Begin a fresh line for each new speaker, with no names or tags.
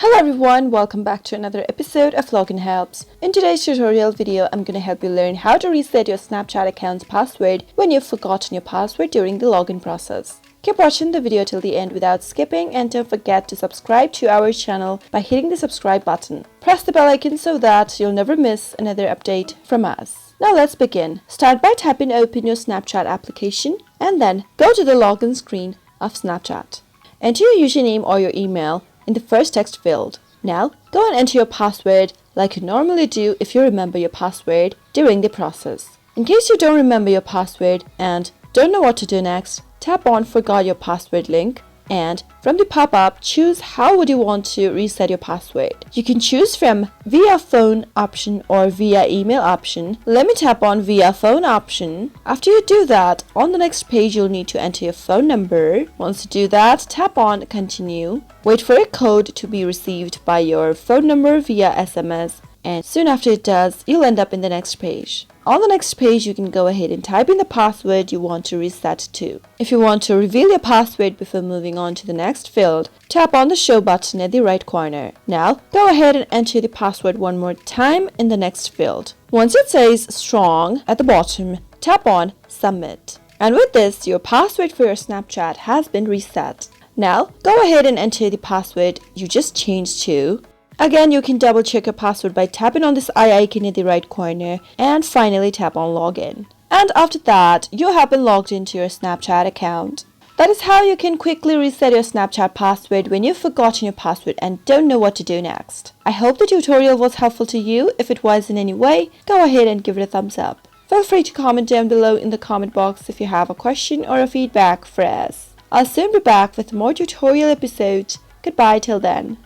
Hello everyone, welcome back to another episode of Login Helps. In today's tutorial video, I'm going to help you learn how to reset your Snapchat account's password when you've forgotten your password during the login process. Keep watching the video till the end without skipping, and don't forget to subscribe to our channel by hitting the subscribe button. Press the bell icon so that you'll never miss another update from us. Now let's begin. Start by tapping open your Snapchat application and then go to the login screen of Snapchat. Enter your username or your email in the first text field. Now, go and enter your password like you normally do if you remember your password during the process. In case you don't remember your password and don't know what to do next, tap on Forgot Your Password link and from the pop-up, choose how would you want to reset your password. You can choose from via phone option or via email option. Let me tap on via phone option. After you do that, on the next page you'll need to enter your phone number. Once you do that, tap on continue. Wait for a code to be received by your phone number via SMS, and soon after it does, you'll end up in the next page. On the next page, you can go ahead and type in the password you want to reset to. If you want to reveal your password before moving on to the next field, tap on the show button at the right corner. Now, go ahead and enter the password one more time in the next field. Once it says strong at the bottom, tap on submit. And with this, your password for your Snapchat has been reset. Now, go ahead and enter the password you just changed to. Again, you can double check your password by tapping on this eye icon in the right corner and finally tap on login. And after that, you have been logged into your Snapchat account. That is how you can quickly reset your Snapchat password when you've forgotten your password and don't know what to do next. I hope the tutorial was helpful to you. If it was in any way, go ahead and give it a thumbs up. Feel free to comment down below in the comment box if you have a question or a feedback for us. I'll soon be back with more tutorial episodes. Goodbye till then.